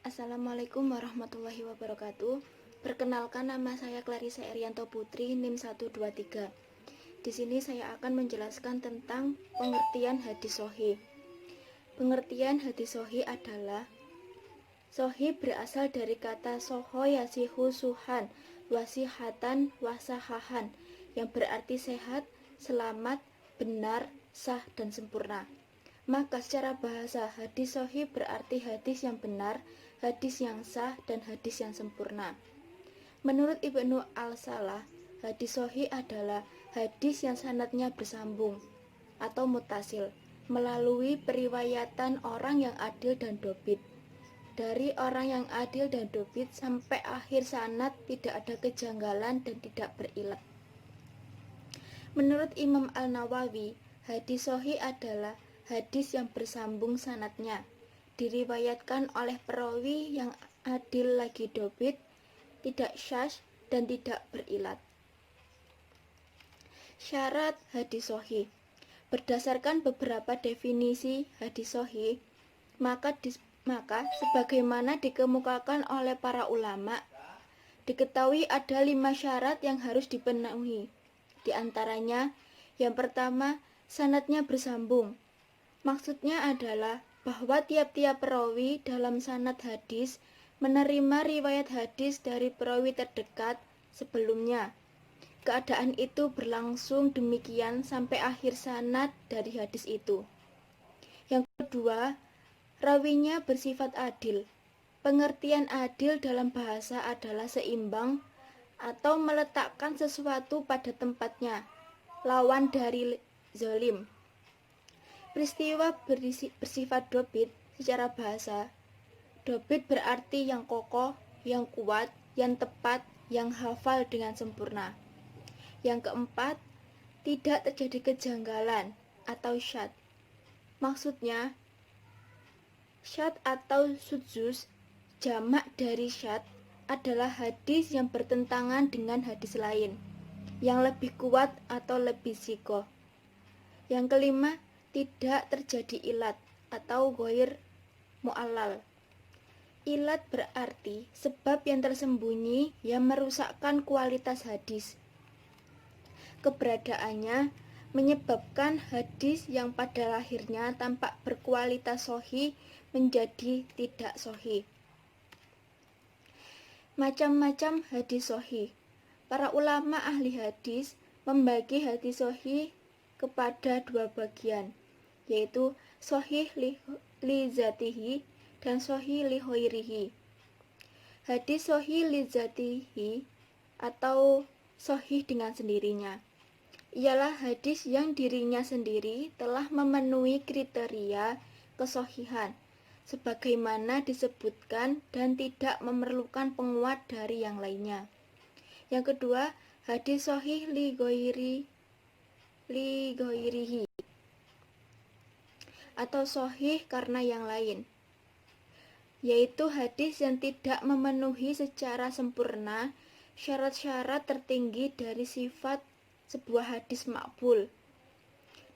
Assalamualaikum warahmatullahi wabarakatuh. Perkenalkan, nama saya Clarissa Erianto Putri, NIM 123. Di sini saya akan menjelaskan tentang pengertian hadis sahih. Pengertian hadis sahih adalah sahih berasal dari kata soho yasihu suhan wasihatan wasahahan yang berarti sehat, selamat, benar, sah, dan sempurna. Maka secara bahasa hadis sahih berarti hadis yang benar, hadis yang sah, dan hadis yang sempurna. Menurut Ibnu Al-Salah, hadis sahih adalah hadis yang sanadnya bersambung atau mutasil melalui periwayatan orang yang adil dan dobit. Dari orang yang adil dan dobit sampai akhir sanad tidak ada kejanggalan dan tidak berilat. Menurut Imam Al-Nawawi, hadis sahih adalah hadis yang bersambung sanadnya, diriwayatkan oleh perawi yang adil lagi dobit, tidak syadz dan tidak berilat. Syarat hadis sahih. Berdasarkan beberapa definisi hadis sahih, maka sebagaimana dikemukakan oleh para ulama, diketahui ada 5 syarat yang harus dipenuhi. Di antaranya, yang pertama, sanadnya bersambung. Maksudnya adalah bahwa tiap-tiap perawi dalam sanad hadis menerima riwayat hadis dari perawi terdekat sebelumnya. Keadaan itu berlangsung demikian sampai akhir sanad dari hadis itu. Yang kedua, rawinya bersifat adil. Pengertian adil dalam bahasa adalah seimbang atau meletakkan sesuatu pada tempatnya, lawan dari zalim. Peristiwa bersifat dobit secara bahasa. Dobit berarti yang kokoh, yang kuat, yang tepat, yang hafal dengan sempurna. Yang keempat, tidak terjadi kejanggalan atau syadz. Maksudnya, syadz atau syudzuz, jamak dari syadz, adalah hadis yang bertentangan dengan hadis lain, yang lebih kuat atau lebih sikoh. Yang kelima, tidak terjadi ilat atau ghair mu'allal. Ilat berarti sebab yang tersembunyi yang merusakkan kualitas hadis. Keberadaannya menyebabkan hadis yang pada lahirnya tampak berkualitas sahih menjadi tidak sahih. Macam-macam hadis sahih. Para ulama ahli hadis membagi hadis sahih kepada 2 bagian, yaitu sahih li zatihi dan sahih li ghairihi. Hadis sahih li zatihi atau sahih dengan sendirinya ialah hadis yang dirinya sendiri telah memenuhi kriteria kesahihan sebagaimana disebutkan dan tidak memerlukan penguat dari yang lainnya. Yang kedua, hadis sahih li ghairihi atau sahih karena yang lain, yaitu hadis yang tidak memenuhi secara sempurna syarat-syarat tertinggi dari sifat sebuah hadis makbul.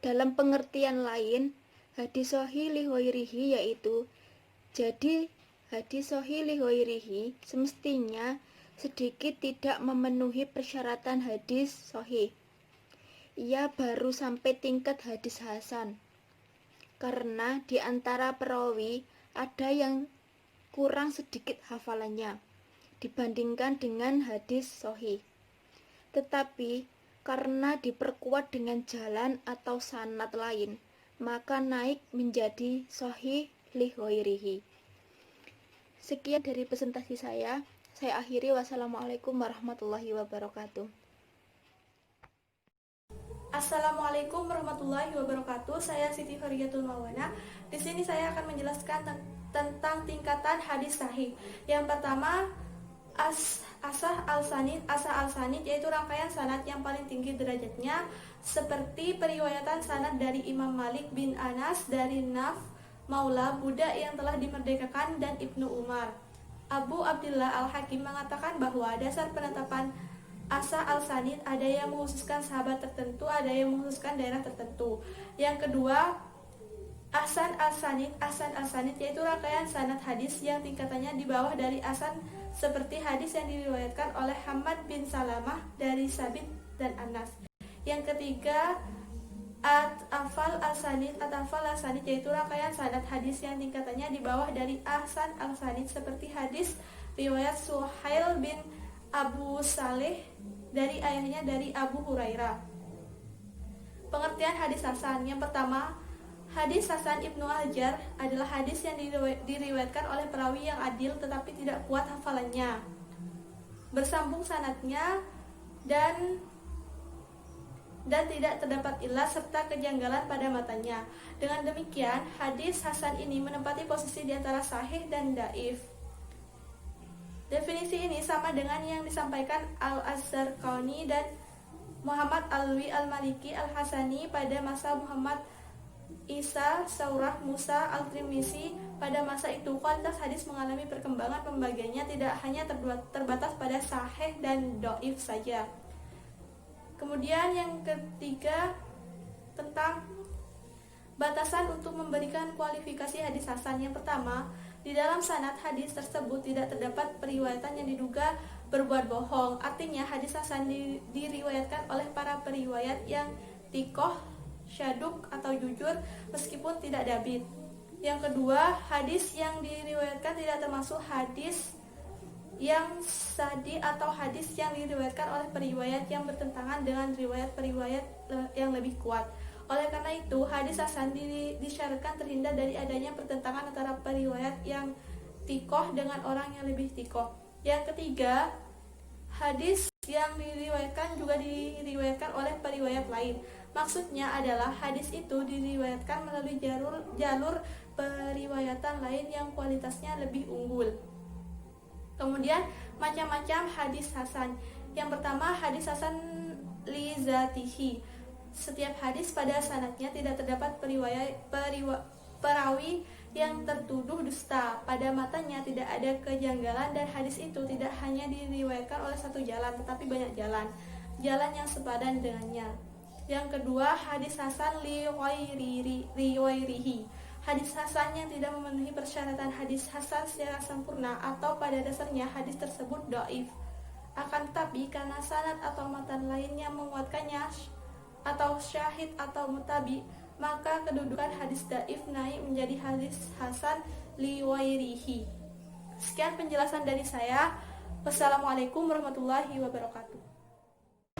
Dalam pengertian lain, hadis sahih li ghairihi yaitu jadi hadis sahih li ghairihi semestinya sedikit tidak memenuhi persyaratan hadis sahih. Ia baru sampai tingkat hadis hasan, karena di antara perawi ada yang kurang sedikit hafalannya dibandingkan dengan hadis sahih. Tetapi karena diperkuat dengan jalan atau sanad lain, maka naik menjadi sahih li ghairihi. Sekian dari presentasi saya akhiri. Wassalamualaikum warahmatullahi wabarakatuh. Assalamualaikum warahmatullahi wabarakatuh. Saya Siti Horiyatul Maulana. Di sini saya akan menjelaskan tentang tingkatan hadis sahih. Yang pertama, asah al-sanid yaitu rangkaian sanad yang paling tinggi derajatnya, seperti periwayatan sanad dari Imam Malik bin Anas dari Naf Maula budak yang telah dimerdekakan dan Ibnu Umar. Abu Abdillah Al-Hakim mengatakan bahwa dasar penetapan asa al-sanid ada yang mengkhususkan sahabat tertentu, ada yang mengkhususkan daerah tertentu. Yang kedua, Ahsan al-sanid yaitu rangkaian sanad hadis yang tingkatannya di bawah dari ahsan, seperti hadis yang diriwayatkan oleh Hamad bin Salamah dari Sabit dan Anas. Yang ketiga, atafal al-sanid yaitu rangkaian sanad hadis yang tingkatannya di bawah dari ahsan al-sanid, seperti hadis riwayat Suhail bin Abu Saleh dari ayahnya dari Abu Hurairah. Pengertian hadis hasan. Yang pertama, hadis hasan Ibnu Hajar adalah hadis yang diriwayatkan oleh perawi yang adil tetapi tidak kuat hafalannya, bersambung sanadnya, dan tidak terdapat illah serta kejanggalan pada matanya. Dengan demikian, hadis hasan ini menempati posisi di antara sahih dan dhaif. Definisi ini sama dengan yang disampaikan Al-Azzarqani dan Muhammad Alwi Al-Maliki Al-Hasani pada masa Muhammad Isa Saurah Musa Al-Tirmizi. Pada masa itu, kualitas hadis mengalami perkembangan, pembagiannya tidak hanya terbatas pada sahih dan dhaif saja. Kemudian yang ketiga, tentang batasan untuk memberikan kualifikasi hadis hasan. Yang pertama, di dalam sanad hadis tersebut tidak terdapat periwayatan yang diduga berbuat bohong. Artinya hadis hasan diriwayatkan oleh para periwayat yang tikoh, syaduk atau jujur meskipun tidak dabit. Yang kedua, hadis yang diriwayatkan tidak termasuk hadis yang sadi atau hadis yang diriwayatkan oleh periwayat yang bertentangan dengan riwayat-periwayat yang lebih kuat. Oleh karena itu, hadis hasan disyaratkan terhindar dari adanya pertentangan antara periwayat yang tikoh dengan orang yang lebih tikoh. Yang ketiga, hadis yang diriwayatkan juga diriwayatkan oleh periwayat lain. Maksudnya adalah hadis itu diriwayatkan melalui jalur periwayatan lain yang kualitasnya lebih unggul. Kemudian macam-macam hadis hasan. Yang pertama, hadis hasan li zatihi. Setiap hadis pada sanadnya tidak terdapat perawi yang tertuduh dusta. Pada matanya tidak ada kejanggalan dan hadis itu tidak hanya diriwayatkan oleh satu jalan tetapi banyak jalan yang sepadan dengannya. Yang kedua, hadis hasan li ghairihi. Hadis hasan yang tidak memenuhi persyaratan hadis hasan secara sempurna atau pada dasarnya hadis tersebut dhaif. Akan tetapi karena sanad atau matan lainnya menguatkannya atau syahid atau mutabi, maka kedudukan hadis dhaif naik menjadi hadis hasan li ghairihi. Sekian penjelasan dari saya. Wassalamualaikum warahmatullahi wabarakatuh.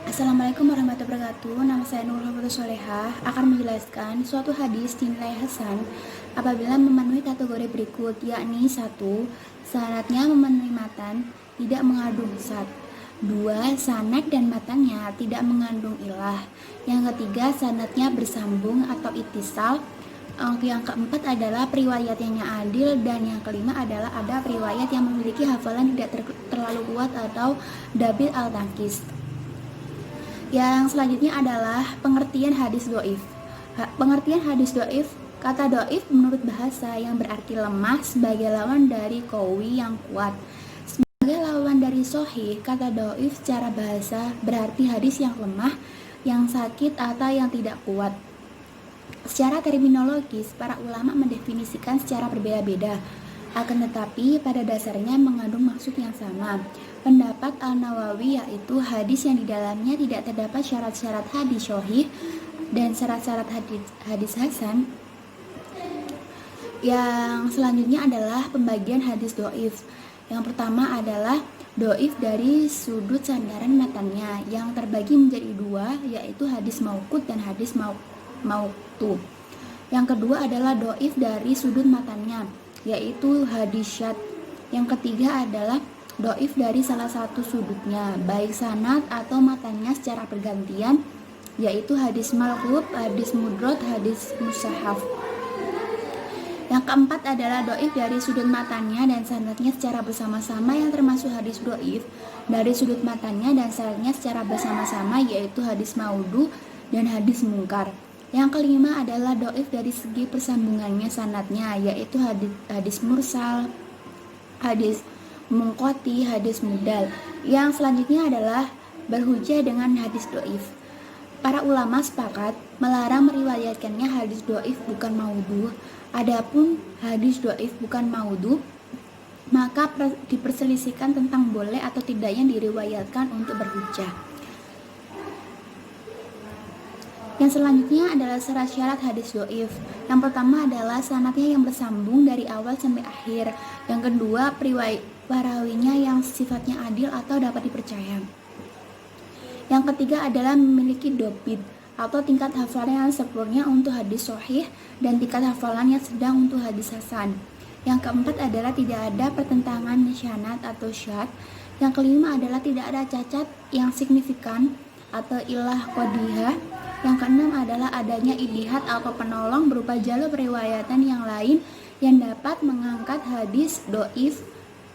Assalamualaikum warahmatullahi wabarakatuh. Nama saya Nurul Solehah akan menjelaskan suatu hadis dinilai hasan apabila memenuhi kategori berikut, yakni 1. Sanadnya memenuhi matan, tidak mengandung zat. 2. Sanad dan matannya tidak mengandung ilah. Yang ketiga, sanadnya bersambung atau ittisal. Yang keempat adalah periwayatnya adil. Dan yang kelima adalah ada periwayat yang memiliki hafalan tidak terlalu kuat atau dabit al-tankis. Yang selanjutnya adalah pengertian hadis dhaif. Pengertian hadis dhaif, kata dhaif menurut bahasa yang berarti lemah sebagai lawan dari qawi yang kuat. Sebagai lawan dari sahih, kata dhaif secara bahasa berarti hadis yang lemah, yang sakit atau yang tidak kuat. Secara terminologis, para ulama mendefinisikan secara berbeda-beda, akan tetapi pada dasarnya mengandung maksud yang sama. Pendapat Al-Nawawi yaitu hadis yang di dalamnya tidak terdapat syarat-syarat hadis sahih dan syarat-syarat hadis hasan. Yang selanjutnya adalah pembagian hadis dhaif. Yang pertama adalah dhaif dari sudut sandaran matannya yang terbagi menjadi dua, yaitu hadis mauqut dan hadis mauqtu. Yang kedua adalah dhaif dari sudut matannya, yaitu hadis syadz. Yang ketiga adalah dhaif dari salah satu sudutnya, baik sanad atau matannya secara pergantian, yaitu hadis malqub, hadis mudrot, hadis musahaf. Yang keempat adalah dhaif dari sudut matannya dan sanadnya secara bersama-sama, yang termasuk hadis dhaif dari sudut matannya dan sanadnya secara bersama-sama, yaitu hadis maudhu dan hadis mungkar. Yang kelima adalah dhaif dari segi persambungannya sanadnya, yaitu hadis mursal, hadis munqati, hadis mudal. Yang selanjutnya adalah berhujjah dengan hadis dhaif. Para ulama sepakat melarang meriwayatkannya hadis dhaif bukan maudhu. Adapun hadis dhaif bukan maudhu, maka diperselisihkan tentang boleh atau tidaknya diriwayatkan untuk berhujjah. Yang selanjutnya adalah syarat hadis dhaif. Yang pertama adalah sanadnya yang bersambung dari awal sampai akhir. Yang kedua, perawinya yang sifatnya adil atau dapat dipercaya. Yang ketiga adalah memiliki dobit atau tingkat hafalan yang sempurna untuk hadis sahih dan tingkat hafalan yang sedang untuk hadis hasan. Yang keempat adalah tidak ada pertentangan sanad atau syad. Yang kelima adalah tidak ada cacat yang signifikan atau ilah qadhiyah. Yang keenam adalah adanya idihad atau penolong berupa jalur periwayatan yang lain yang dapat mengangkat hadis dhaif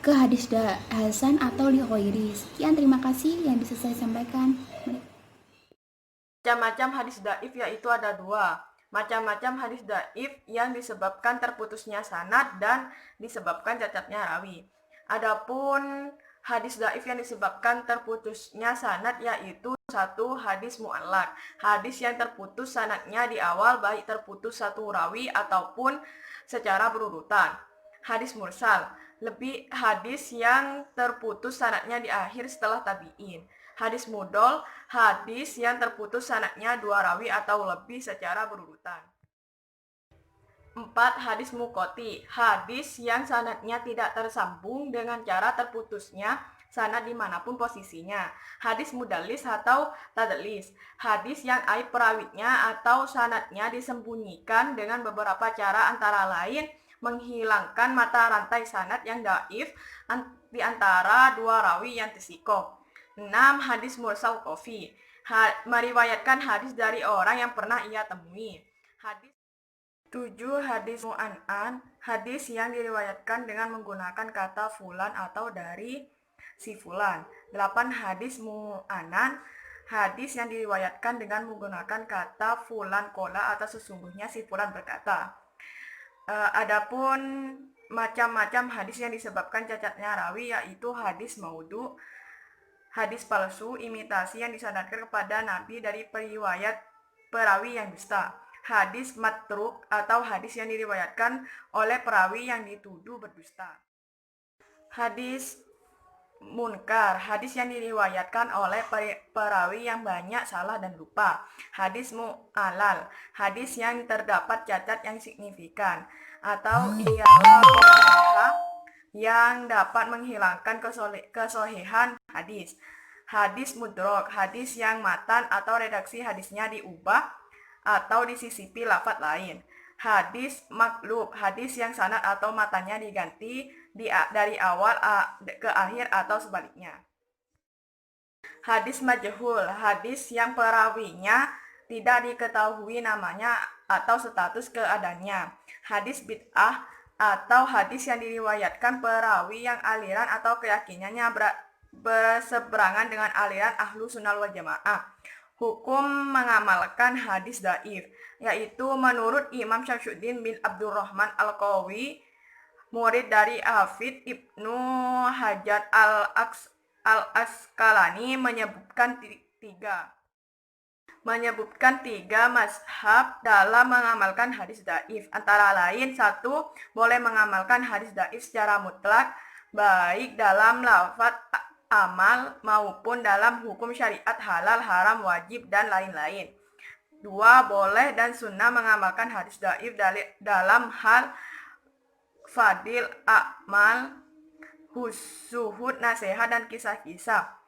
ke hadis hasan atau li ghairi. Sekian, terima kasih yang bisa saya sampaikan. Macam-macam hadis dhaif yaitu ada dua. Macam-macam hadis dhaif yang disebabkan terputusnya sanad dan disebabkan cacatnya rawi. Adapun hadis dhaif yang disebabkan terputusnya sanad yaitu satu, hadis mu'allaq, hadis yang terputus sanadnya di awal baik terputus satu rawi ataupun secara berurutan. Hadis mursal, lebih hadis yang terputus sanadnya di akhir setelah tabi'in. Hadis mudol, hadis yang terputus sanadnya dua rawi atau lebih secara berurutan. 4. Hadis muqati, hadis yang sanadnya tidak tersambung dengan cara terputusnya sanad dimanapun posisinya. Hadis mudallis atau tadlis, hadis yang aib perawinya atau sanadnya disembunyikan dengan beberapa cara antara lain menghilangkan mata rantai sanad yang dhaif di antara dua rawi yang tsikoh. 6. Hadis mursal qafi, meriwayatkan hadis dari orang yang pernah ia temui. 7. Hadis mu'an'an, hadis yang diriwayatkan dengan menggunakan kata fulan atau dari si fulan. 8. Hadis mu'anan, hadis yang diriwayatkan dengan menggunakan kata fulan kola atau sesungguhnya si fulan berkata. Adapun macam-macam hadis yang disebabkan cacatnya rawi yaitu hadis maudhu, hadis palsu, imitasi yang disanadkan kepada Nabi dari periwayat perawi yang dusta, hadis matruk atau hadis yang diriwayatkan oleh perawi yang dituduh berdusta. Hadis munkar, hadis yang diriwayatkan oleh perawi yang banyak salah dan lupa. Hadis mu'alal, hadis yang terdapat cacat yang signifikan atau ialah yang dapat menghilangkan kesohihan hadis. Hadis mudrok, hadis yang matan atau redaksi hadisnya diubah atau disisipi lafaz lain. Hadis maklub, hadis yang sanad atau matanya diganti dari awal ke akhir atau sebaliknya. Hadis majhul, hadis yang perawinya tidak diketahui namanya atau status keadaannya. Hadis bid'ah atau hadis yang diriwayatkan perawi yang aliran atau keyakinannya berseberangan dengan aliran ahlu sunnah wal jamaah. Hukum mengamalkan hadis dhaif, yaitu menurut Imam Syamsuddin bin Abdurrahman Al-Qawi, murid dari Hafidz Ibnu Hajar Al-Asqalani, menyebutkan tiga mazhab dalam mengamalkan hadis dhaif. Antara lain, 1. Boleh mengamalkan hadis dhaif secara mutlak, baik dalam lafaz amal maupun dalam hukum syariat halal, haram, wajib, dan lain-lain. 2. Boleh dan sunnah mengamalkan hadis dhaif dalam hal fadil, amal, zuhud, nasihat, dan kisah-kisah.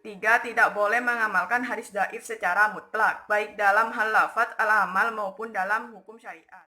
3. Tidak boleh mengamalkan hadis dhaif secara mutlak, baik dalam hal lafaz al-amal maupun dalam hukum syariat.